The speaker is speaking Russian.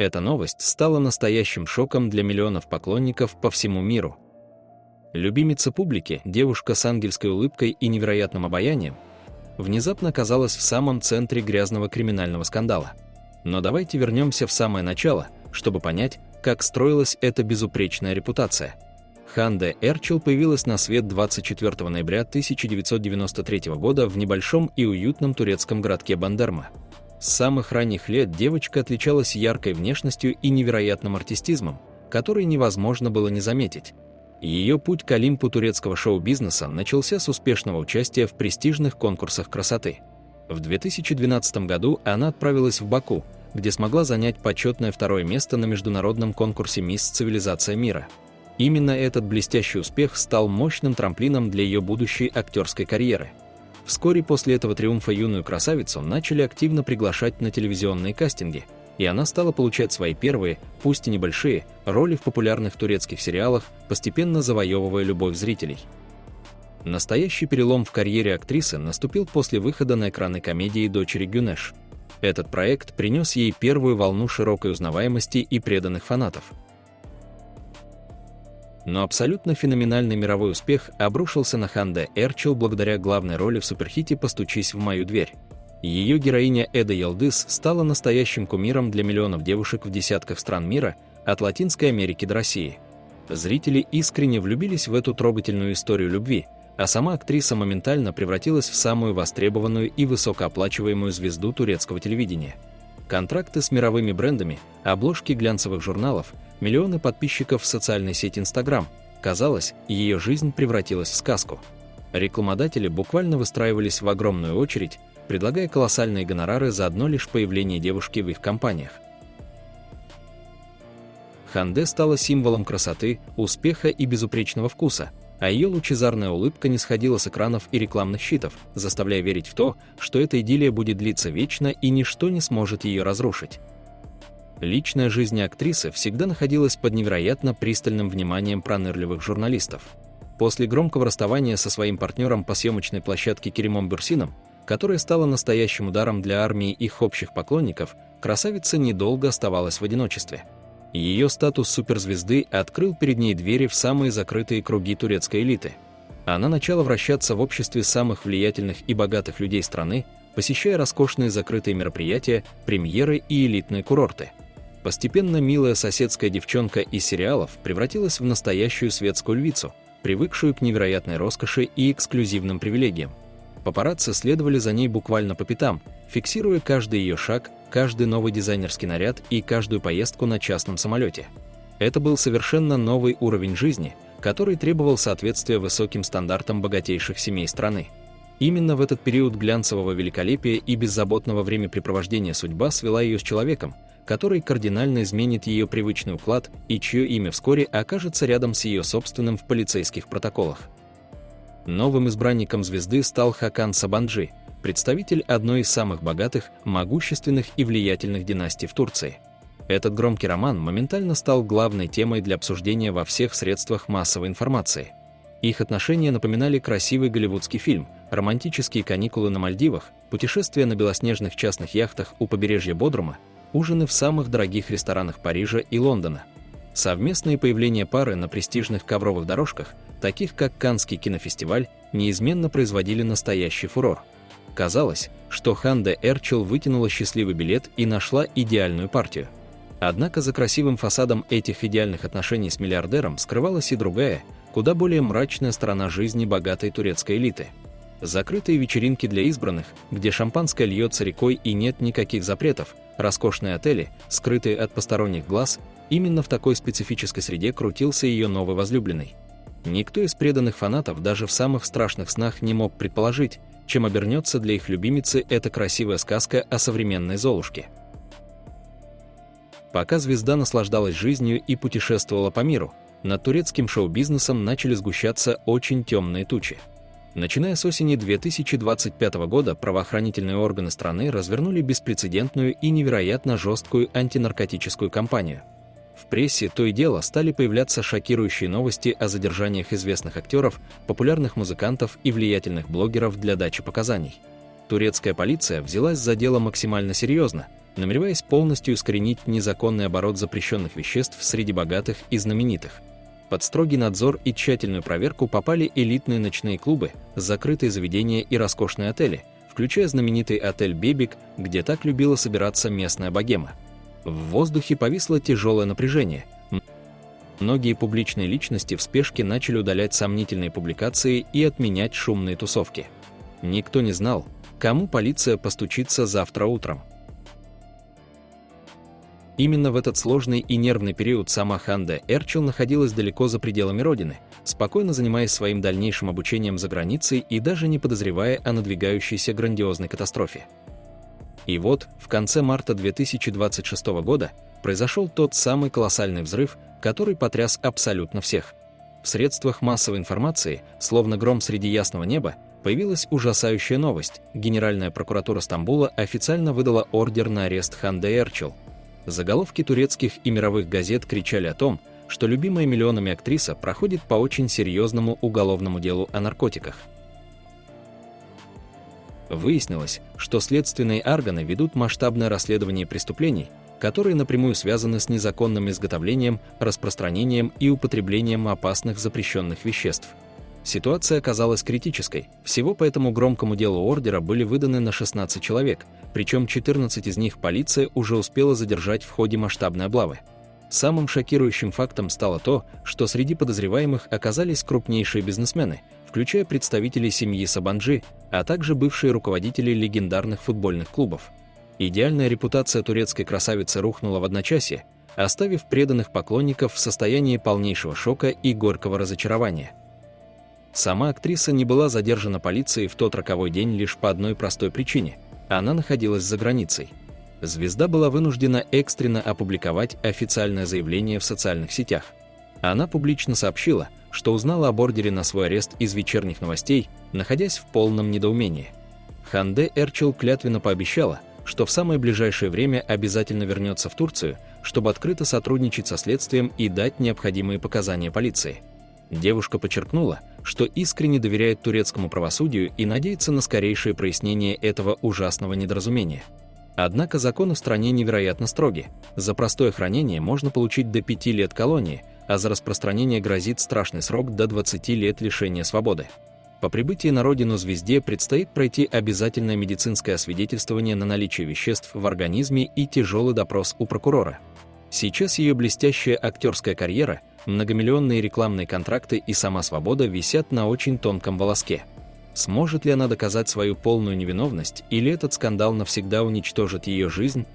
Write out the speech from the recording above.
Эта новость стала настоящим шоком для миллионов поклонников по всему миру. Любимица публики, девушка с ангельской улыбкой и невероятным обаянием, внезапно оказалась в самом центре грязного криминального скандала. Но давайте вернемся в самое начало, чтобы понять, как строилась эта безупречная репутация. Ханде Эрчел появилась на свет 24 ноября 1993 года в небольшом и уютном турецком городке Бандерма. С самых ранних лет девочка отличалась яркой внешностью и невероятным артистизмом, который невозможно было не заметить. Ее путь к Олимпу турецкого шоу-бизнеса начался с успешного участия в престижных конкурсах красоты. В 2012 году она отправилась в Баку, где смогла занять почетное второе место на международном конкурсе «Мисс Цивилизация мира». Именно этот блестящий успех стал мощным трамплином для ее будущей актерской карьеры. Вскоре после этого триумфа юную красавицу начали активно приглашать на телевизионные кастинги, и она стала получать свои первые, пусть и небольшие, роли в популярных турецких сериалах, постепенно завоевывая любовь зрителей. Настоящий перелом в карьере актрисы наступил после выхода на экраны комедии «Дочери Гюнеш». Этот проект принес ей первую волну широкой узнаваемости и преданных фанатов. Но абсолютно феноменальный мировой успех обрушился на Ханде Эрчел благодаря главной роли в суперхите «Постучись в мою дверь». Ее героиня Эда Йылдыз стала настоящим кумиром для миллионов девушек в десятках стран мира, от Латинской Америки до России. Зрители искренне влюбились в эту трогательную историю любви, а сама актриса моментально превратилась в самую востребованную и высокооплачиваемую звезду турецкого телевидения. Контракты с мировыми брендами, обложки глянцевых журналов, миллионы подписчиков в социальной сети Instagram. Казалось, ее жизнь превратилась в сказку. Рекламодатели буквально выстраивались в огромную очередь, предлагая колоссальные гонорары за одно лишь появление девушки в их компаниях. Ханде стала символом красоты, успеха и безупречного вкуса, а ее лучезарная улыбка не сходила с экранов и рекламных щитов, заставляя верить в то, что эта идиллия будет длиться вечно и ничто не сможет ее разрушить. Личная жизнь актрисы всегда находилась под невероятно пристальным вниманием пронырливых журналистов. После громкого расставания со своим партнером по съемочной площадке Керемом Бюрсином, которое стало настоящим ударом для армии их общих поклонников, красавица недолго оставалась в одиночестве. Ее статус суперзвезды открыл перед ней двери в самые закрытые круги турецкой элиты. Она начала вращаться в обществе самых влиятельных и богатых людей страны, посещая роскошные закрытые мероприятия, премьеры и элитные курорты. Постепенно милая соседская девчонка из сериалов превратилась в настоящую светскую львицу, привыкшую к невероятной роскоши и эксклюзивным привилегиям. Папарацци следовали за ней буквально по пятам, фиксируя каждый ее шаг, каждый новый дизайнерский наряд и каждую поездку на частном самолете. Это был совершенно новый уровень жизни, который требовал соответствия высоким стандартам богатейших семей страны. Именно в этот период глянцевого великолепия и беззаботного времяпрепровождения судьба свела ее с человеком, который кардинально изменит ее привычный уклад и чье имя вскоре окажется рядом с ее собственным в полицейских протоколах. Новым избранником звезды стал Хакан Сабанджи, представитель одной из самых богатых, могущественных и влиятельных династий в Турции. Этот громкий роман моментально стал главной темой для обсуждения во всех средствах массовой информации. Их отношения напоминали красивый голливудский фильм, романтические каникулы на Мальдивах, путешествия на белоснежных частных яхтах у побережья Бодрума, ужины в самых дорогих ресторанах Парижа и Лондона. Совместные появления пары на престижных ковровых дорожках, таких как Каннский кинофестиваль, неизменно производили настоящий фурор. Казалось, что Ханде Эрчел вытянула счастливый билет и нашла идеальную партию. Однако за красивым фасадом этих идеальных отношений с миллиардером скрывалась и другая, куда более мрачная сторона жизни богатой турецкой элиты. Закрытые вечеринки для избранных, где шампанское льется рекой и нет никаких запретов, роскошные отели, скрытые от посторонних глаз, именно в такой специфической среде крутился ее новый возлюбленный. Никто из преданных фанатов даже в самых страшных снах не мог предположить, чем обернется для их любимицы эта красивая сказка о современной Золушке. Пока звезда наслаждалась жизнью и путешествовала по миру, над турецким шоу-бизнесом начали сгущаться очень темные тучи. Начиная с осени 2025 года правоохранительные органы страны развернули беспрецедентную и невероятно жесткую антинаркотическую кампанию. В прессе то и дело стали появляться шокирующие новости о задержаниях известных актеров, популярных музыкантов и влиятельных блогеров для дачи показаний. Турецкая полиция взялась за дело максимально серьезно, намереваясь полностью искоренить незаконный оборот запрещенных веществ среди богатых и знаменитых. Под строгий надзор и тщательную проверку попали элитные ночные клубы, закрытые заведения и роскошные отели, включая знаменитый отель «Бебик», где так любила собираться местная богема. В воздухе повисло тяжелое напряжение. Многие публичные личности в спешке начали удалять сомнительные публикации и отменять шумные тусовки. Никто не знал, кому полиция постучится завтра утром. Именно в этот сложный и нервный период сама Ханде Эрчел находилась далеко за пределами родины, спокойно занимаясь своим дальнейшим обучением за границей и даже не подозревая о надвигающейся грандиозной катастрофе. И вот, в конце марта 2026 года произошел тот самый колоссальный взрыв, который потряс абсолютно всех. В средствах массовой информации, словно гром среди ясного неба, появилась ужасающая новость. Генеральная прокуратура Стамбула официально выдала ордер на арест Ханде Эрчел. Заголовки турецких и мировых газет кричали о том, что любимая миллионами актриса проходит по очень серьезному уголовному делу о наркотиках. Выяснилось, что следственные органы ведут масштабное расследование преступлений, которые напрямую связаны с незаконным изготовлением, распространением и употреблением опасных запрещенных веществ. Ситуация оказалась критической. Всего по этому громкому делу ордера были выданы на 16 человек, причем 14 из них полиция уже успела задержать в ходе масштабной облавы. Самым шокирующим фактом стало то, что среди подозреваемых оказались крупнейшие бизнесмены, включая представителей семьи Сабанджи, а также бывшие руководители легендарных футбольных клубов. Идеальная репутация турецкой красавицы рухнула в одночасье, оставив преданных поклонников в состоянии полнейшего шока и горького разочарования. Сама актриса не была задержана полицией в тот роковой день лишь по одной простой причине – она находилась за границей. Звезда была вынуждена экстренно опубликовать официальное заявление в социальных сетях. Она публично сообщила, что узнала об ордере на свой арест из вечерних новостей, находясь в полном недоумении. Ханде Эрчел клятвенно пообещала, что в самое ближайшее время обязательно вернется в Турцию, чтобы открыто сотрудничать со следствием и дать необходимые показания полиции. Девушка подчеркнула, что искренне доверяет турецкому правосудию и надеется на скорейшее прояснение этого ужасного недоразумения. Однако законы в стране невероятно строги. За простое хранение можно получить до 5 лет колонии, а за распространение грозит страшный срок до 20 лет лишения свободы. По прибытии на родину звезде предстоит пройти обязательное медицинское освидетельствование на наличие веществ в организме и тяжелый допрос у прокурора. Сейчас ее блестящая актерская карьера, многомиллионные рекламные контракты и сама свобода висят на очень тонком волоске. Сможет ли она доказать свою полную невиновность, или этот скандал навсегда уничтожит ее жизнь,